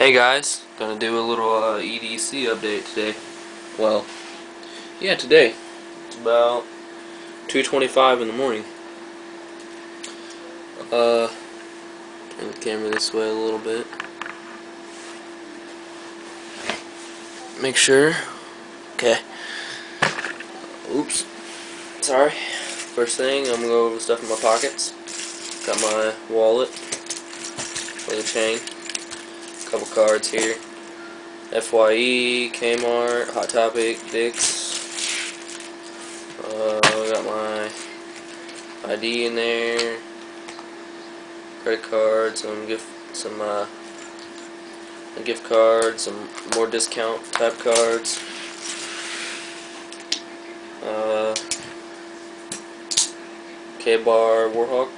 Hey guys, gonna do a little EDC update today. Well, yeah, today. It's about 2:25 in the morning. Turn the camera this way a little bit. Make sure. Okay. Oops. Sorry. First thing, I'm gonna go over the stuff in my pockets. Got my wallet, little chain, couple cards here. FYE, Kmart, Hot Topic, Dick's. Got my ID in there, credit card, some a gift card, some more discount type cards. K-Bar Warhawk.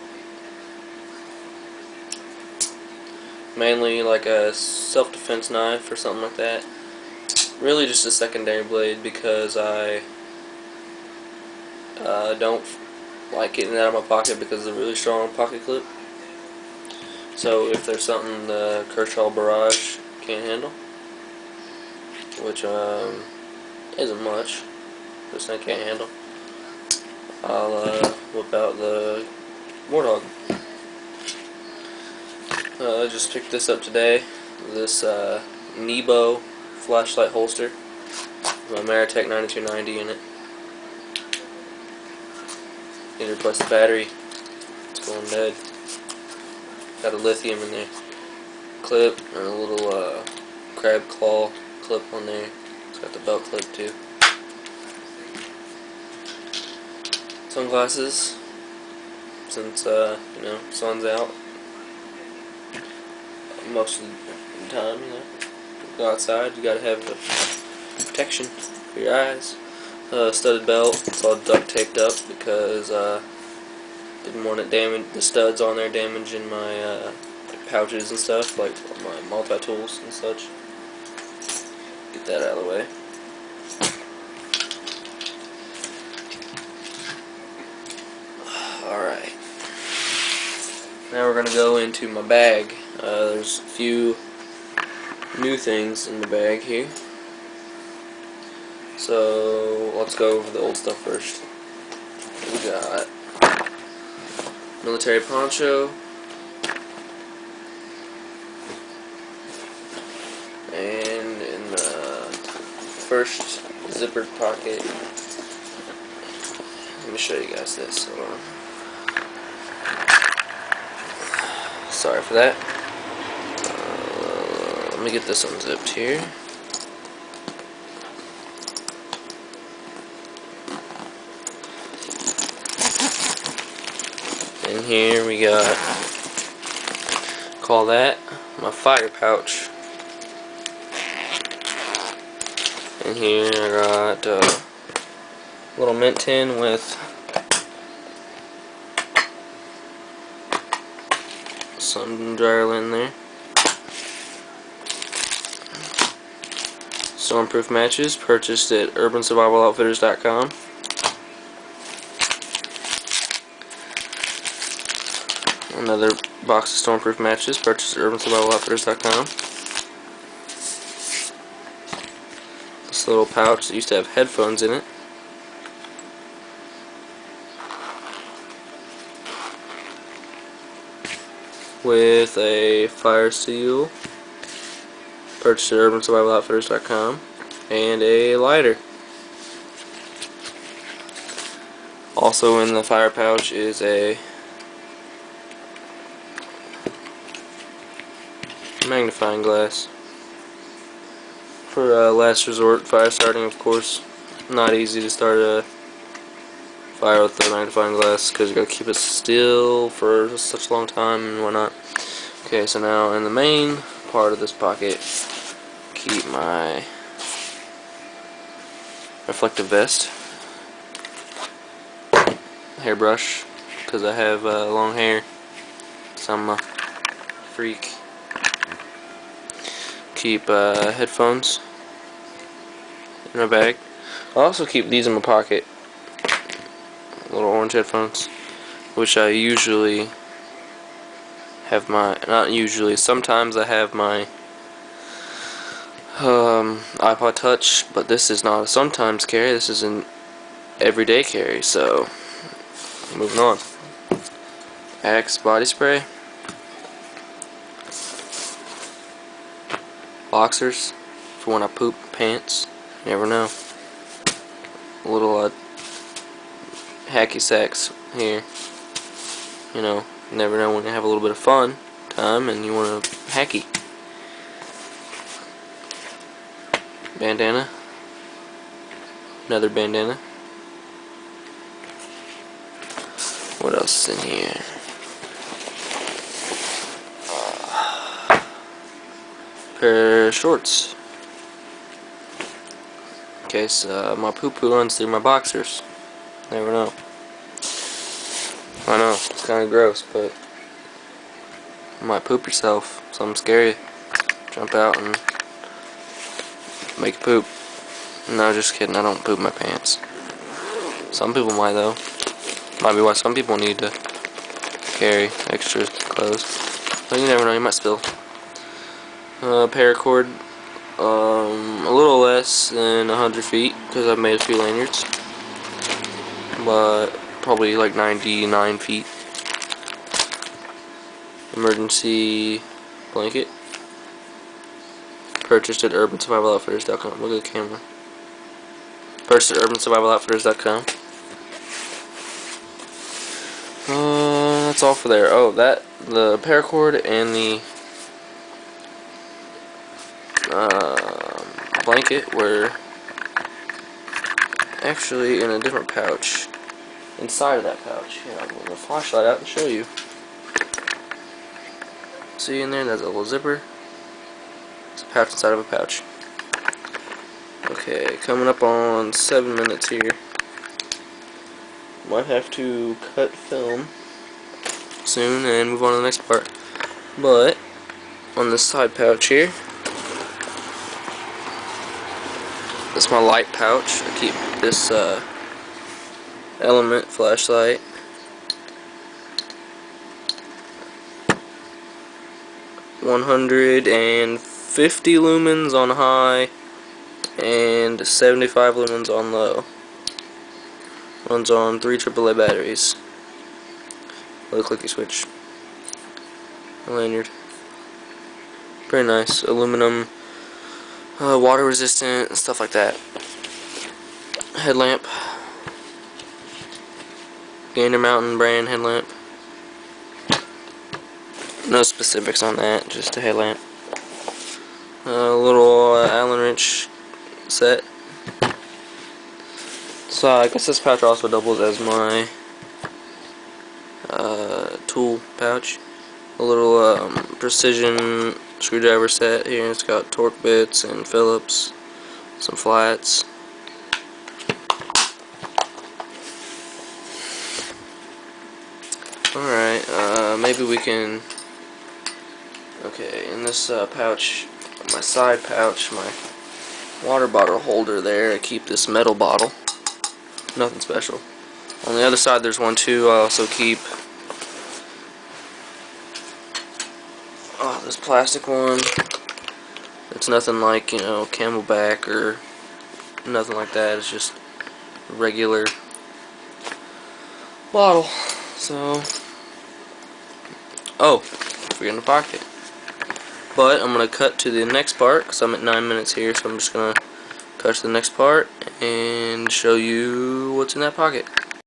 Mainly like a self-defense knife or something like that. Really just a secondary blade because I don't like getting it out of my pocket because it's a really strong pocket clip. So if there's something the Kershaw Barrage can't handle, which isn't much, this thing can't handle, I'll whip out the Warthog. I just picked this up today. This Nebo flashlight holster with a Maritech 9290 in it. Need to replace the battery. It's going dead. Got a lithium in there. Clip and a little crab claw clip on there. It's got the belt clip too. Sunglasses, since you know, sun's out most of the time. You know, go outside, you gotta have the protection for your eyes. Studded belt. It's all duct taped up because didn't want it the studs on there damaging my pouches and stuff, like my multi-tools and such. Get that out of the way. Alright. Now we're going to go into my bag. There's a few new things in the bag here. So let's go over the old stuff first. We got military poncho, and in the first zippered pocket, let me show you guys this. Hold on. Sorry for that. Let me get this unzipped here. In here we got, call that my fire pouch. In here I got a little mint tin with sun dryer in there. Stormproof matches purchased at urbansurvivaloutfitters.com. Another box of Stormproof matches purchased at urbansurvivaloutfitters.com. This little pouch that used to have headphones in it. With a fire seal purchased at urbansurvivaloutfitters.com, and a lighter. Also in the fire pouch is a magnifying glass for last resort fire starting, of course. Not easy to start a fire with a magnifying glass because you gotta keep it still for such a long time and whatnot. Okay, so now in the main part of this pocket, keep my reflective vest, hairbrush, because I have long hair, so I'm a freak. Keep headphones in my bag. I'll also keep these in my pocket, little orange headphones, which I usually have my, not usually, sometimes I have my iPod Touch, but this is not a sometimes carry, this is an everyday carry, so moving on. Axe body spray, boxers for when I poop pants, you never know. A little hacky sacks here, you know, you never know when you have a little bit of fun time and you want to hacky. Bandana, another bandana. What else is in here? Pair of shorts. In case my poo-poo runs through my boxers. Never know. I know, it's kind of gross, but you might poop yourself. Something scary. Jump out and make you poop. No, just kidding. I don't poop my pants. Some people might, though. Might be why some people need to carry extra clothes. But you never know. You might spill. Paracord. A little less than 100 feet because I've made a few lanyards. But probably like 99 feet. Emergency blanket. Purchased at urbansurvivaloutfitters.com. Look at the camera. Purchased at urbansurvivaloutfitters.com. That's all for there. Oh, the paracord and the blanket were actually in a different pouch. Inside of that pouch. Here, I'll pull the flashlight out and show you. See in there? There's a little zipper. It's a pouch inside of a pouch. Okay, coming up on 7 minutes here. Might have to cut film soon and move on to the next part. But on this side pouch here, that's my light pouch. I keep this element flashlight. $150 lumens on high and 75 lumens on low. Runs on 3 AAA batteries. With a clicky switch. A lanyard. Pretty nice. Aluminum, water resistant, stuff like that. Headlamp. Gander Mountain brand headlamp. No specifics on that, just a headlamp. A little Allen wrench set. So I guess this pouch also doubles as my tool pouch. A little precision screwdriver set here. It's got torque bits and Phillips, some flats. Alright, maybe we can... Okay, in this pouch, my side pouch, my water bottle holder there, I keep this metal bottle. Nothing special. On the other side there's one too. I also keep this plastic one. It's nothing like, you know, Camelback or nothing like that. It's just a regular bottle. So, oh, forgetting the pocket. But I'm going to cut to the next part because I'm at 9 minutes here, so I'm just going to cut to the next part and show you what's in that pocket.